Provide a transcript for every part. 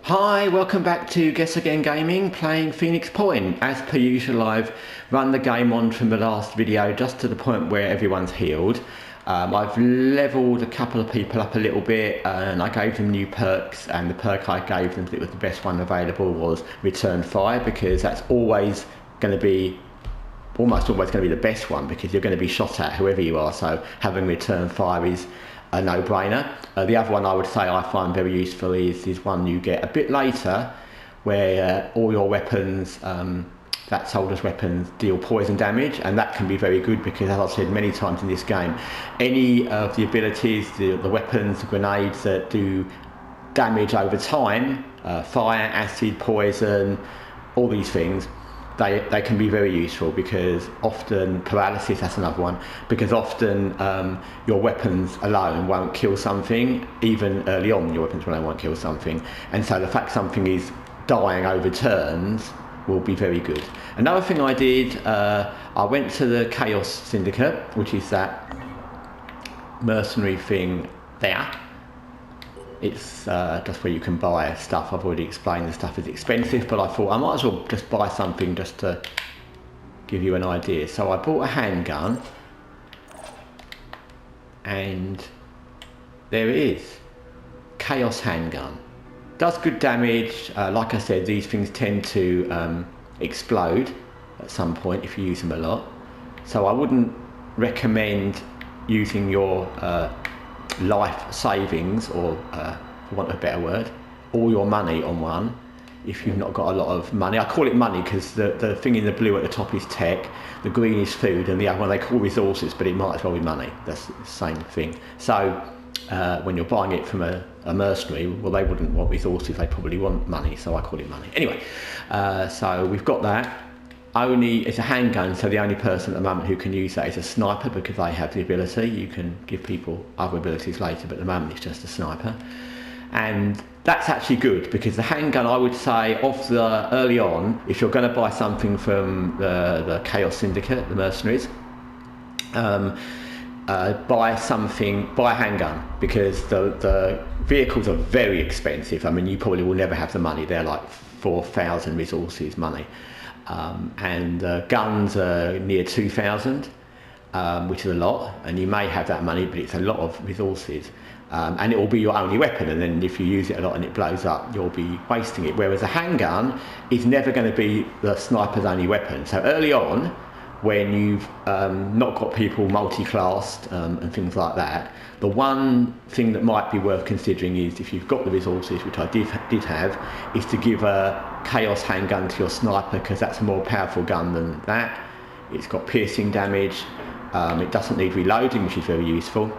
Hi, welcome back to Guessagaingaming, playing Phoenix Point. As per usual, I've run the game on from the last video just to the point where everyone's healed. I've levelled a couple of people up a little bit and I gave them new perks, and the perk I gave them, it was the best one available, was Return Fire, because that's always going to be, almost always going to be the best one, because you're going to be shot at whoever you are, so having Return Fire is a no-brainer. The other one I would say I find very useful is one you get a bit later, where all your weapons, that soldier's weapons, deal poison damage, and that can be very good because, as I've said many times in this game, any of the abilities, the weapons, the grenades that do damage over time, fire, acid, poison, all these things, they can be very useful, because often paralysis, that's another one, because often your weapons alone won't kill something. Even early on your weapons alone won't kill something, and so the fact something is dying over turns will be very good. Another thing I did, I went to the Chaos Syndicate, which is that mercenary thing there. It's just where you can buy stuff. I've already explained the stuff is expensive, but I thought I might as well just buy something just to give you an idea. So I bought a handgun, and there it is, Chaos Handgun. Does good damage. Like I said, these things tend to explode at some point if you use them a lot. So I wouldn't recommend using your life savings, or for want of a better word, all your money on one if you've not got a lot of money. I call it money because the thing in the blue at the top is tech, the green is food, and the other one they call resources, but it might as well be money. That's the same thing. So when you're buying it from a mercenary, well, they wouldn't want resources, they probably want money, so I call it money. Anyway, so we've got that. It's a handgun, so the only person at the moment who can use that is a sniper, because they have the ability. You can give people other abilities later, but at the moment it's just a sniper. And that's actually good, because the handgun, I would say, early on, if you're going to buy something from the Chaos Syndicate, the mercenaries, buy a handgun, because the vehicles are very expensive. I mean, you probably will never have the money. They're like 4,000 resources money. And guns are near 2,000, which is a lot, and you may have that money, but it's a lot of resources, and it will be your only weapon, and then if you use it a lot and it blows up, you'll be wasting it. Whereas a handgun is never going to be the sniper's only weapon. So early on, when you've not got people multi-classed and things like that, the one thing that might be worth considering is, if you've got the resources, which I did have, is to give a Chaos Handgun to your sniper, because that's a more powerful gun than that. It's got piercing damage, it doesn't need reloading, which is very useful,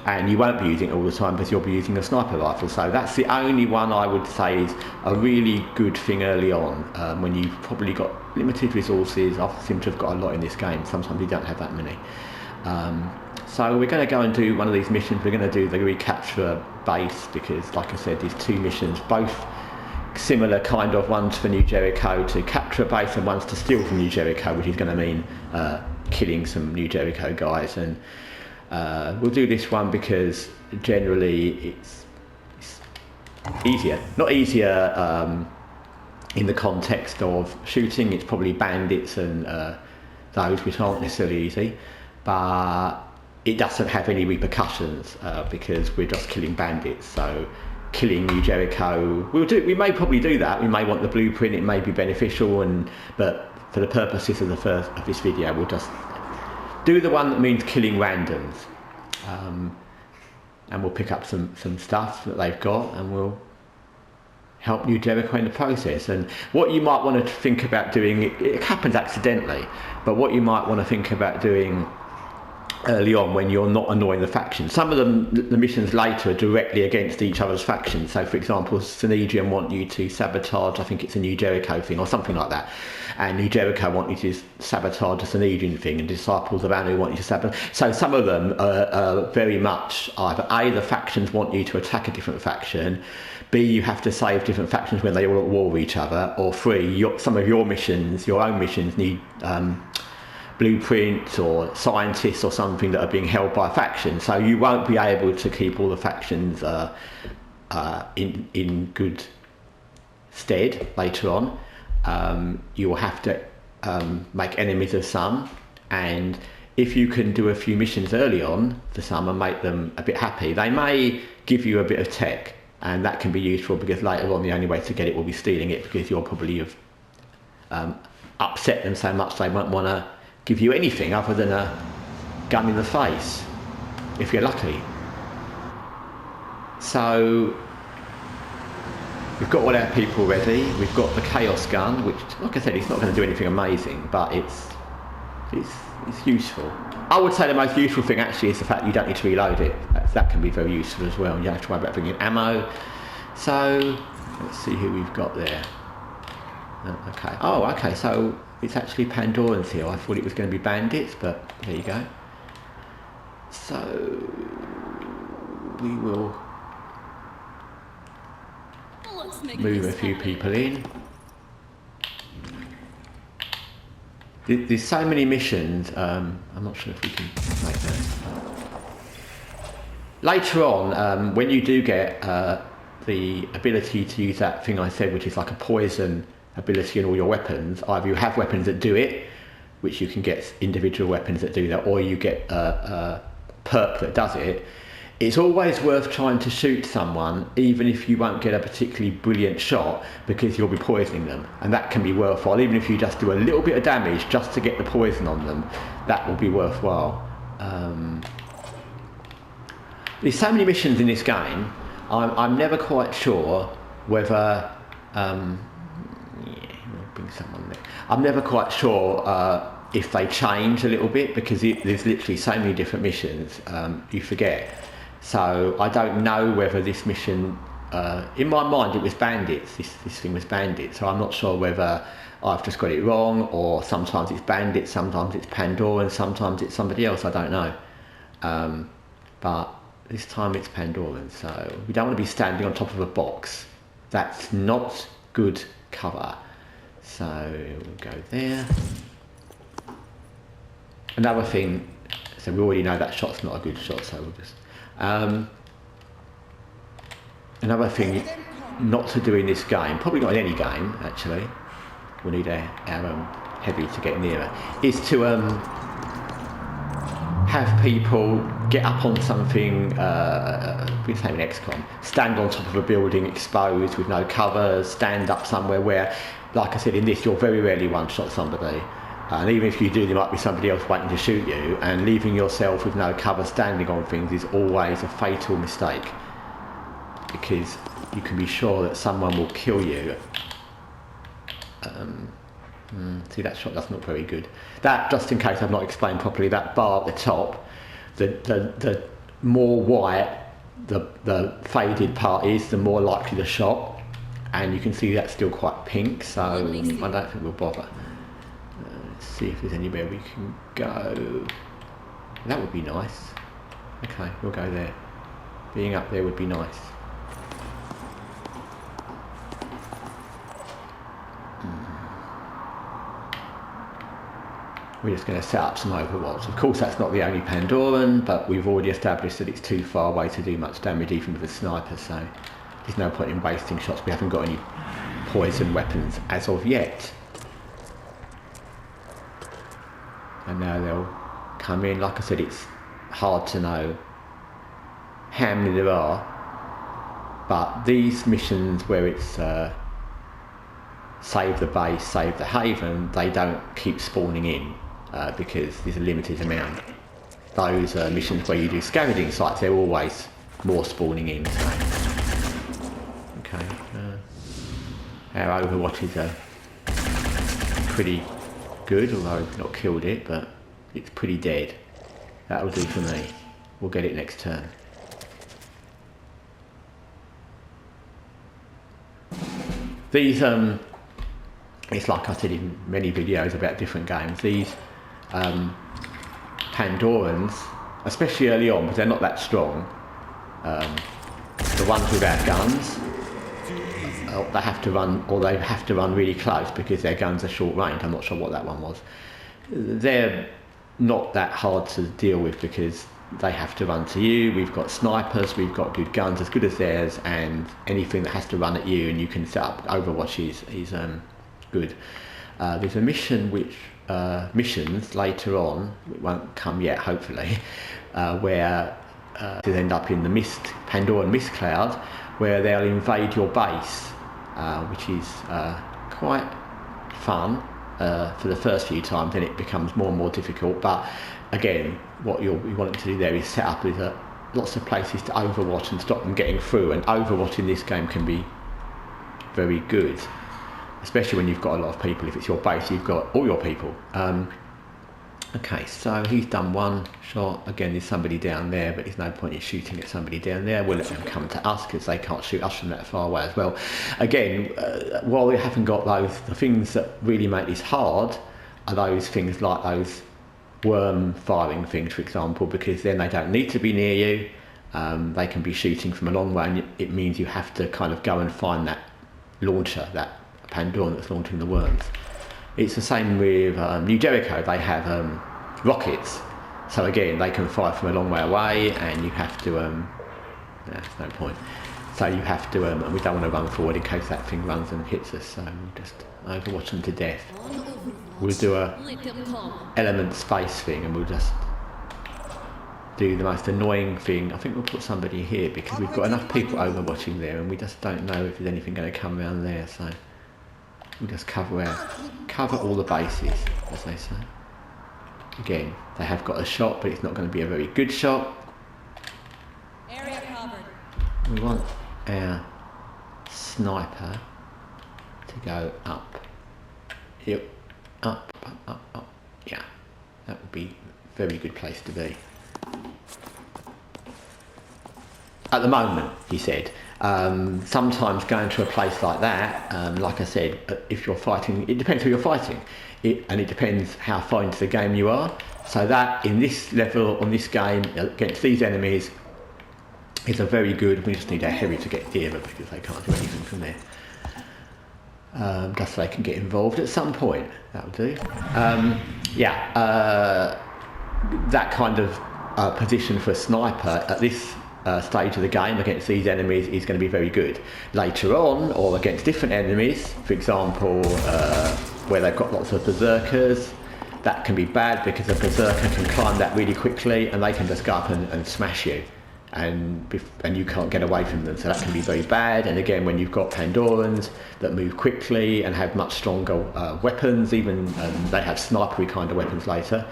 and you won't be using it all the time because you'll be using a sniper rifle. So that's the only one I would say is a really good thing early on, when you've probably got limited resources. I seem to have got a lot in this game, sometimes you don't have that many. So we're going to go and do one of these missions. We're going to do the recapture base, because like I said, there's two missions, both similar kind of, ones for New Jericho to capture a base, and one's to steal from New Jericho, which is going to mean killing some New Jericho guys. And we'll do this one because generally it's easier. Not easier in the context of shooting, it's probably bandits and those, which aren't necessarily easy, but it doesn't have any repercussions because we're just killing bandits. So killing New Jericho, we may probably do that. We may want the blueprint, it may be beneficial, but for the purposes of this video, we'll just do the one that means killing randoms, and we'll pick up some stuff that they've got, and we'll help New Jericho in the process. And what you might want to think about doing, it happens accidentally, but what you might want to think about doing early on, when you're not annoying the faction. Some of them, the missions later, are directly against each other's factions. So for example, Sanhedrin want you to sabotage, I think it's a New Jericho thing or something like that, and New Jericho want you to sabotage a Sanhedrin thing, and Disciples of Anu want you to sabotage. So some of them are very much either A, the factions want you to attack a different faction, B, you have to save different factions when they all at war with each other, or three, some of your missions, your own missions, need blueprints or scientists or something that are being held by a faction. So you won't be able to keep all the factions in good stead later on. You will have to make enemies of some, and if you can do a few missions early on for some and make them a bit happy, they may give you a bit of tech, and that can be useful because later on the only way to get it will be stealing it, because you'll probably have upset them so much they won't want to give you anything other than a gun in the face, if you're lucky. So we've got all our people ready. We've got the chaos gun, which, like I said, it's not going to do anything amazing, but it's useful. I would say the most useful thing actually is the fact you don't need to reload it. That can be very useful as well. You don't have to worry about bringing ammo. So let's see who we've got there. Okay. Oh, okay. So it's actually Pandorans here. I thought it was going to be bandits, but there you go. So we will move a few people in. There's so many missions, I'm not sure if we can make that. Later on, when you do get the ability to use that thing I said, which is like a poison ability in all your weapons, either you have weapons that do it, which you can get individual weapons that do that, or you get a perk that does it. It's always worth trying to shoot someone, even if you won't get a particularly brilliant shot, because you'll be poisoning them, and that can be worthwhile. Even if you just do a little bit of damage just to get the poison on them, that will be worthwhile. There's so many missions in this game. I'm never quite sure whether we'll bring someone there. I'm never quite sure if they change a little bit, because there's literally so many different missions, you forget. So I don't know whether this mission, in my mind it was bandits, this thing was bandits, so I'm not sure whether I've just got it wrong, or sometimes it's bandits, sometimes it's Pandora, sometimes it's somebody else, I don't know. But this time it's Pandorans, so we don't want to be standing on top of a box. That's not good cover. So we'll go there. Another thing, so we already know that shot's not a good shot, so we'll just... another thing not to do in this game, probably not in any game actually, we'll need our heavy to get nearer, is to have people get up on something, we're saying in XCOM, stand on top of a building exposed with no cover, stand up somewhere where, like I said, in this you'll very rarely one-shot somebody. And even if you do, there might be somebody else waiting to shoot you, and leaving yourself with no cover standing on things is always a fatal mistake, because you can be sure that someone will kill you. See, that shot doesn't look very good. That, just in case I've not explained properly, that bar at the top, the more white the faded part is, the more likely the shot, and you can see that's still quite pink, so I don't think we'll bother. See if there's anywhere we can go. That would be nice. Okay, we'll go there. Being up there would be nice. We're just going to set up some overwatch. Of course that's not the only Pandoran, but we've already established that it's too far away to do much damage even with a sniper, so there's no point in wasting shots. We haven't got any poison weapons as of yet. And now they'll come in. Like I said, it's hard to know how many there are, but these missions where it's save the base, save the haven, they don't keep spawning in because there's a limited amount. Those missions where you do scavenging sites, they're always more spawning in. So. Okay, our overwatches are pretty good, although I've not killed it, but it's pretty dead. That'll do for me. We'll get it next turn. These, it's like I said in many videos about different games, these Pandorans, especially early on, because they're not that strong, the ones without guns, they have to run, or they have to run really close because their guns are short range. I'm not sure what that one was. They're not that hard to deal with because they have to run to you. We've got snipers, we've got good guns as good as theirs, and anything that has to run at you and you can set up Overwatch is good. There's a mission which missions later on, it won't come yet hopefully, where to end up in the Pandoran mist cloud, where they'll invade your base, which is quite fun for the first few times. Then it becomes more and more difficult, but again, what you want to do there is set up lots of places to overwatch and stop them getting through, and overwatch in this game can be very good, especially when you've got a lot of people. If it's your base, you've got all your people. Okay, so he's done one shot. Again, there's somebody down there, but there's no point in shooting at somebody down there. We'll let them come to us because they can't shoot us from that far away as well. Again, while we haven't got the things that really make this hard are those things like those worm firing things, for example, because then they don't need to be near you. They can be shooting from a long way, and it means you have to kind of go and find that launcher, that Pandoran that's launching the worms. It's the same with New Jericho. They have rockets, so again they can fire from a long way away, and you have to there's no point, so you have to and we don't want to run forward in case that thing runs and hits us, so we'll just overwatch them to death. We'll do a element space thing, and we'll just do the most annoying thing. I think we'll put somebody here because we've got enough people overwatching there, and we just don't know if there's anything going to come around there, so we'll just cover all the bases, as they say. Again, they have got a shot, but it's not going to be a very good shot. Area covered. We want our sniper to go up. Yep, up. Yeah, that would be a very good place to be. At the moment, he said. Sometimes going to a place like that, like I said, if you're fighting, it depends who you're fighting, and it depends how far into the game you are. So that in this level, on this game, against these enemies, is a very good. We just need our heavy to get nearer because they can't do anything from there. Just so they can get involved at some point. That'll do. That kind of position for a sniper at this stage of the game against these enemies is going to be very good. Later on, or against different enemies, for example, where they've got lots of berserkers, that can be bad because a berserker can climb that really quickly and they can just go up and smash you, and you can't get away from them, so that can be very bad. And again, when you've got Pandorans that move quickly and have much stronger weapons, even they have snipery kind of weapons later,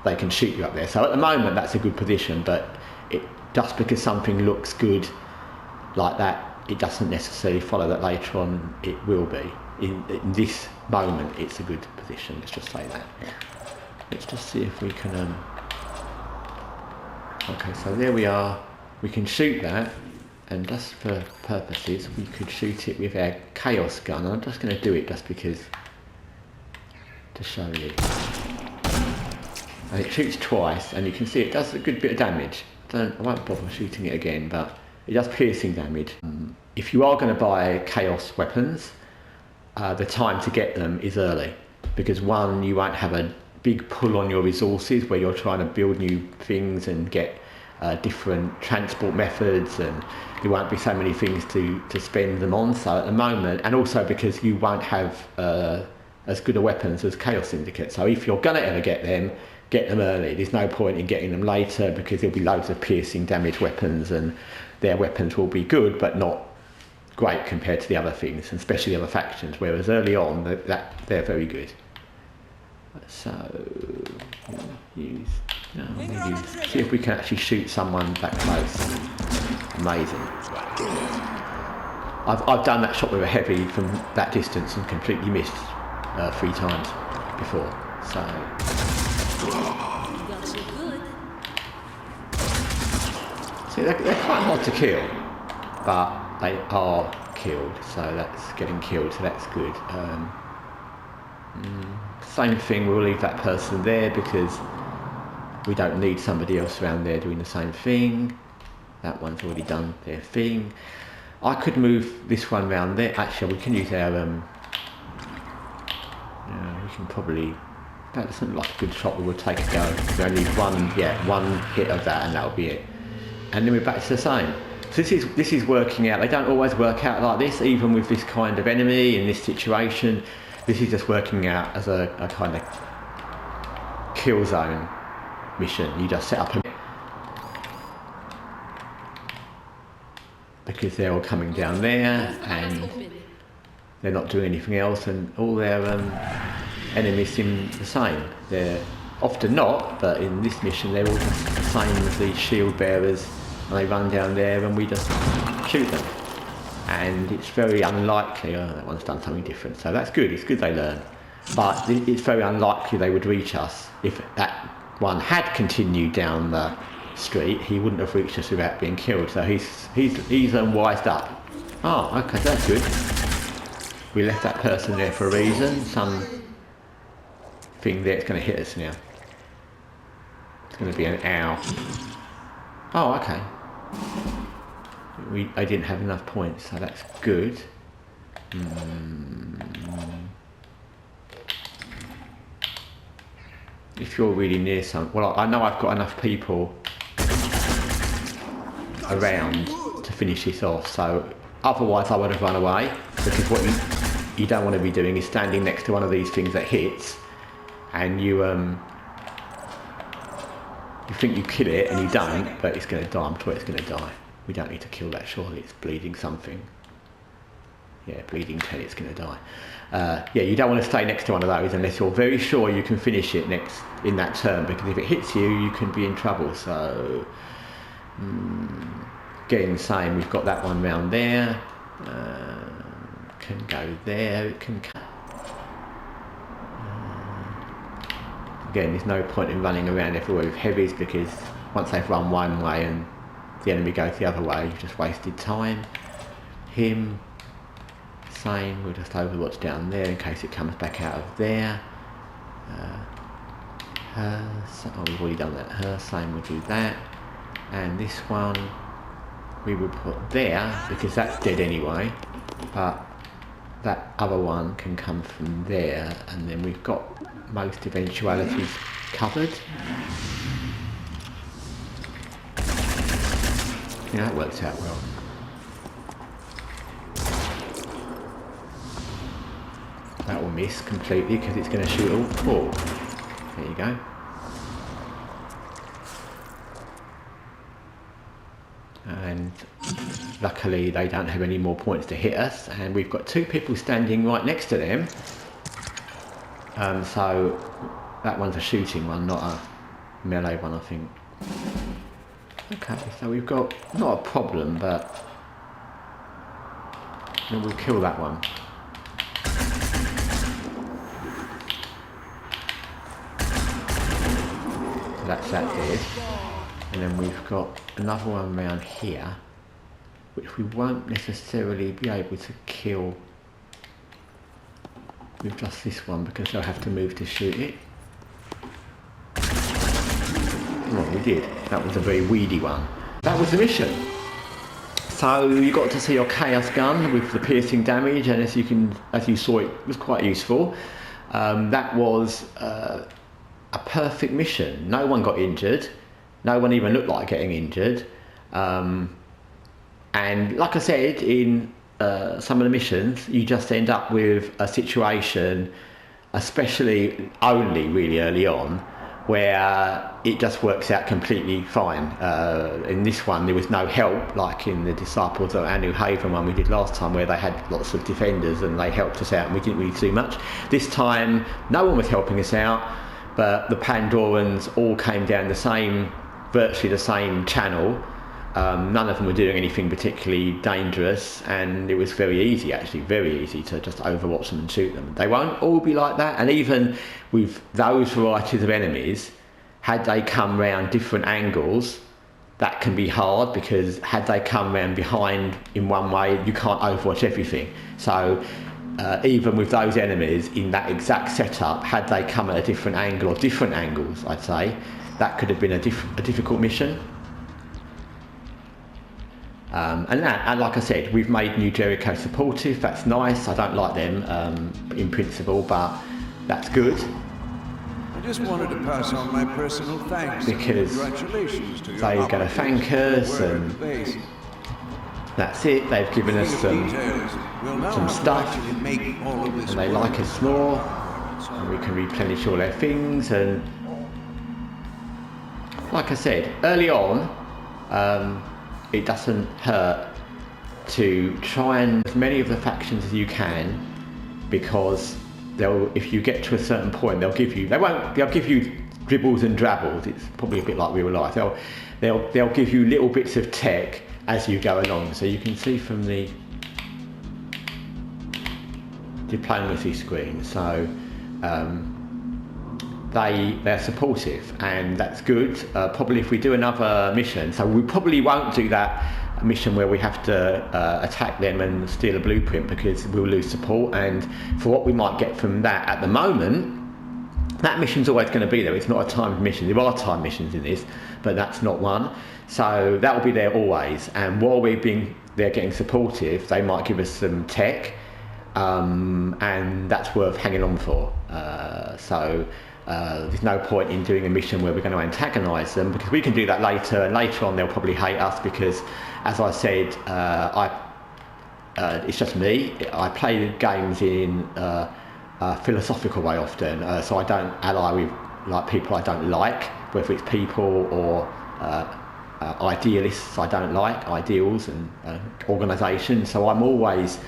they can shoot you up there. So at the moment that's a good position, but just because something looks good like that, it doesn't necessarily follow that later on it will be. In this moment, it's a good position. Let's just say that. Let's just see if we can. Okay, so there we are. We can shoot that, and just for purposes, we could shoot it with our chaos gun. I'm just going to do it just because to show you. And it shoots twice, and you can see it does a good bit of damage. I won't bother shooting it again, but it does piercing damage. If you are going to buy chaos weapons, the time to get them is early, because one, you won't have a big pull on your resources where you're trying to build new things and get different transport methods, and there won't be so many things to spend them on. So at the moment, and also because you won't have as good a weapons as Chaos Syndicate, so if you're going to ever get them early. There's no point in getting them later because there'll be loads of piercing damage weapons, and their weapons will be good but not great compared to the other things, and especially the other factions, whereas early on they're very good. So see if we can actually shoot someone that close. Amazing. I've done that shot with a heavy from that distance and completely missed 3 times before, so see, they're quite hard to kill, but they are killed, so that's getting killed, so that's good. Same thing, we'll leave that person there because we don't need somebody else around there doing the same thing. That one's already done their thing. I could move this one round there. Actually, we can use our we can probably That doesn't look like a good shot. We will take a go. We only need one hit of that, and that'll be it. And then we're back to the same. So this is working out. They don't always work out like this, even with this kind of enemy in this situation. This is just working out as a kind of kill zone mission. You just set up a, because they're all coming down there and they're not doing anything else, and all their enemies seem the same. They're often not, but in this mission they're all the same as the shield bearers, and they run down there and we just shoot them. And it's very unlikely, that one's done something different, so that's good, it's good they learn. But it's very unlikely they would reach us. If that one had continued down the street, he wouldn't have reached us without being killed, so he's wised up. Oh, okay, that's good. We left that person there for a reason, some thing there, it's going to hit us now. It's going to be an owl. Oh, okay. I didn't have enough points, so that's good. If you're really near some, well, I know I've got enough people around to finish this off, so otherwise I would have run away, because what you don't want to be doing is standing next to one of these things that hits, and you think you kill it and you don't, but it's going to die. I'm sure it's going to die. We don't need to kill that, surely. It's bleeding something. Yeah, bleeding 10, it's going to die. Yeah, you don't want to stay next to one of those unless you're very sure you can finish it next in that turn, because if it hits you, you can be in trouble. So, again, same. We've got that one round there. Can go there. It can. Again, there's no point in running around everywhere with heavies, because once they've run one way and the enemy goes the other way, you've just wasted time. Him, same, we'll just overwatch down there in case it comes back out of there. Her, oh, we've already done that. Her, same, we'll do that. And this one we will put there, because that's dead anyway, but that other one can come from there, and then we've got most eventualities covered. Yeah, that works out well. That will miss completely because it's going to shoot all four. There you go. And luckily they don't have any more points to hit us, and we've got two people standing right next to them. So that one's a shooting one, not a melee one, I think. Okay, so we've got not a problem, but then we'll kill that one. So that's that dead. And then we've got another one around here, which we won't necessarily be able to kill with just this one, because they'll have to move to shoot it. Well, we did. That was a very weedy one. That was the mission. So you got to see your chaos gun with the piercing damage, and as you saw, it was quite useful. That was a perfect mission. No one got injured. No one even looked like getting injured. And like I said, in some of the missions, you just end up with a situation, especially only really early on, where it just works out completely fine. In this one, there was no help, like in the Disciples of Anu Haven one we did last time, where they had lots of defenders and they helped us out and we didn't really do much. This time, no one was helping us out, but the Pandorans all came down virtually the same channel. None of them were doing anything particularly dangerous, and it was very easy, actually, very easy to just overwatch them and shoot them. They won't all be like that, and even with those varieties of enemies, had they come round different angles, that can be hard, because had they come round behind in one way, you can't overwatch everything. So even with those enemies in that exact setup, had they come at a different angle, or different angles, I'd say, that could have been a difficult mission. And like I said, we've made New Jericho supportive. That's nice. I don't like them in principle, but that's good. just wanted to pass on my personal thanks because and congratulations to your they're going to thank us, and that's it. They've given us some stuff, and they like us more, and we can replenish all their things. And like I said early on, it doesn't hurt to try and as many of the factions as you can, because if you get to a certain point, they'll give you dribbles and drabbles. It's probably a bit like real life. They'll give you little bits of tech as you go along. So you can see from the diplomacy screen. So they're supportive, and that's good. Probably if we do another mission, so we probably won't do that mission where we have to attack them and steal a blueprint, because we'll lose support. And for what we might get from that at the moment, that mission's always going to be there. It's not a timed mission. There are timed missions in this, but that's not one. So that will be there always. And while they're getting supportive, they might give us some tech, and that's worth hanging on for. There's no point in doing a mission where we're going to antagonise them, because we can do that later, and later on they'll probably hate us because, as I said, it's just me. I play games in a philosophical way often, so I don't ally with people I don't like, whether it's people or idealists I don't like, ideals and organisations. So I'm always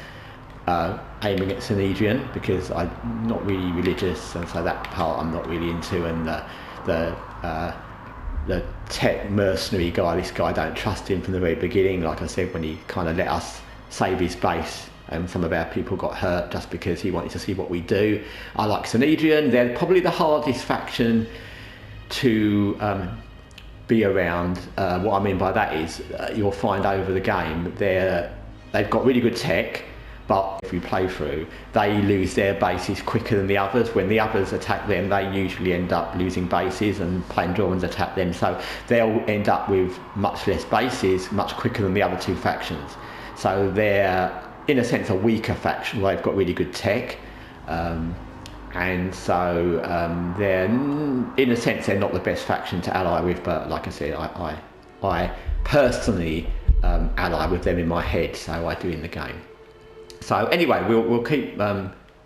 aiming at Sanhedrin, because I'm not really religious, and so that part I'm not really into. And the tech mercenary guy, this guy, I don't trust him from the very beginning. Like I said, when he kind of let us save his base, and some of our people got hurt just because he wanted to see what we do. I like Sanhedrin. They're probably the hardest faction to be around. What I mean by that is you'll find over the game they've got really good tech, but if you play through, they lose their bases quicker than the others. When the others attack them, they usually end up losing bases, and Pandorans attack them, so they'll end up with much less bases much quicker than the other two factions. So they're, in a sense, a weaker faction. They've got really good tech, and so they're, in a sense, they're not the best faction to ally with. But like I said, I personally ally with them in my head, so I do in the game. So anyway, we'll keep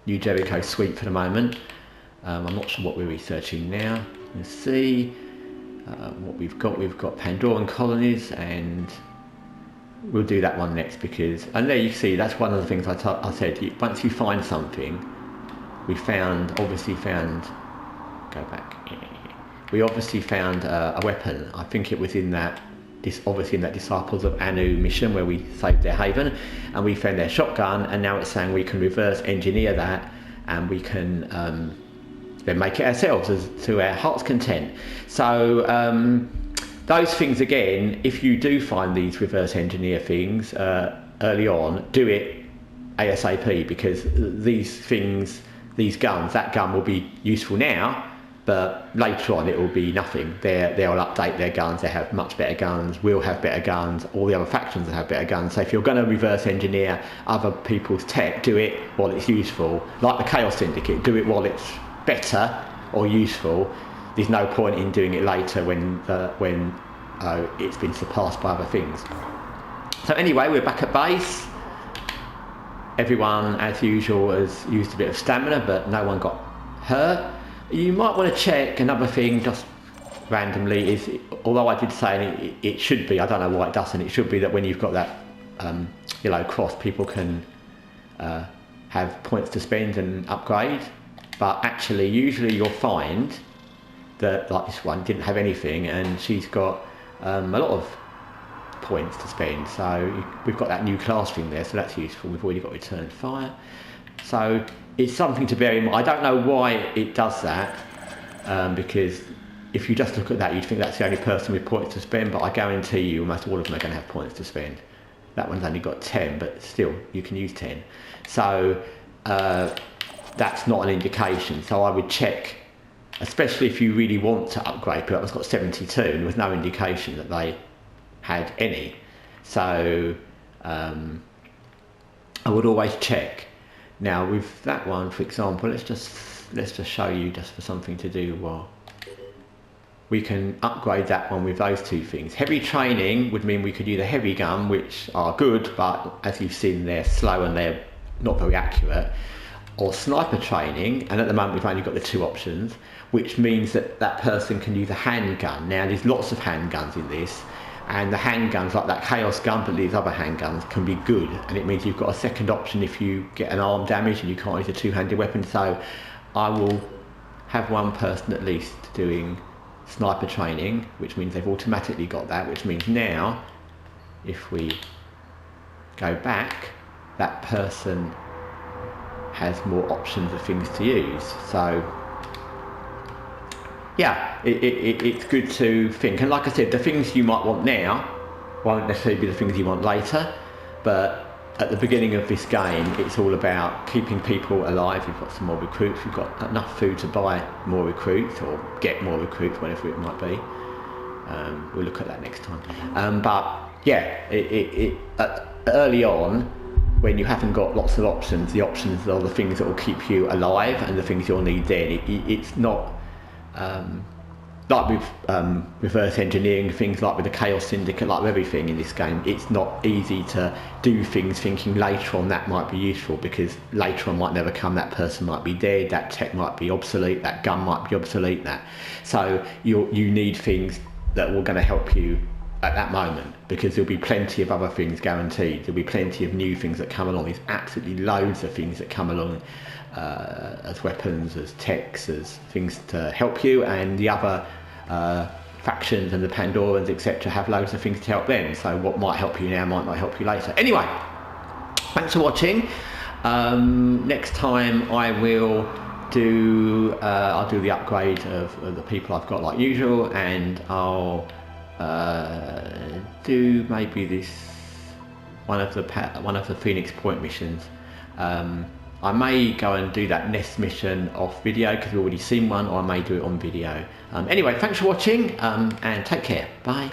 New Jericho sweet for the moment. I'm not sure what we're researching now. Let's see what we've got. We've got Pandoran colonies, and we'll do that one next, because, and there you see, that's one of the things I said, once you find something, we obviously found a weapon. I think it was in that Disciples of Anu mission where we saved their haven, and we found their shotgun, and now it's saying we can reverse engineer that, and we can then make it ourselves to our heart's content. So those things, again, if you do find these reverse engineer things early on, do it ASAP, because these guns, that gun will be useful now, but later on it will be nothing. They'll update their guns, they have much better guns, we'll have better guns, all the other factions will have better guns. So if you're going to reverse engineer other people's tech, do it while it's useful. Like the Chaos Syndicate, do it while it's better or useful. There's no point in doing it later when it's been surpassed by other things. So anyway, we're back at base. Everyone, as usual, has used a bit of stamina, but no one got hurt. You might want to check another thing just randomly, is, although I did say it should be, I don't know why it doesn't, it should be that when you've got that yellow cross, people can have points to spend and upgrade. But actually, usually you'll find that, like this one, didn't have anything, and she's got a lot of points to spend. So we've got that new class thing there, so that's useful. We've already got return fire. So it's something to bear in mind. I don't know why it does that, because if you just look at that, you'd think that's the only person with points to spend, but I guarantee you almost all of them are going to have points to spend. That one's only got 10, but still, you can use 10. So that's not an indication. So I would check, especially if you really want to upgrade. But it's got 72, and there was no indication that they had any. So I would always check. Now with that one, for example, let's just let's just show you just for something to do. Well, we can upgrade that one with those two things. Heavy training would mean we could use a heavy gun, which are good, but as you've seen, they're slow and they're not very accurate. Or sniper training, and at the moment we've only got the two options, which means that that person can use a handgun. Now there's lots of handguns in this, and the handguns like that Chaos gun, but these other handguns can be good, and it means you've got a second option if you get an arm damage and you can't use a two-handed weapon. So I will have one person at least doing sniper training, which means they've automatically got that, which means now if we go back, that person has more options of things to use. So yeah, it's good to think, and like I said, the things you might want now won't necessarily be the things you want later, but at the beginning of this game it's all about keeping people alive. We've got some more recruits, we've got enough food to buy more recruits or get more recruits, whatever it might be. We'll look at that next time. But yeah, early on, when you haven't got lots of options, the options are the things that will keep you alive and the things you'll need then. It's not like with reverse engineering, things like with the Chaos Syndicate, like with everything in this game, it's not easy to do things thinking later on that might be useful, because later on might never come, that person might be dead, that tech might be obsolete, that gun might be obsolete, so you need things that were going to help you at that moment, because there'll be plenty of other things guaranteed. There'll be plenty of new things that come along. There's absolutely loads of things that come along as weapons, as techs, as things to help you, and the other factions and the Pandorans, etc., have loads of things to help them. So what might help you now might not help you later. Anyway, thanks for watching. Next time I'll do the upgrade of the people I've got like usual, and I'll do maybe this one of the Phoenix Point missions. I may go and do that Nest mission off video because we've already seen one, or I may do it on video. Anyway, thanks for watching, and take care. Bye.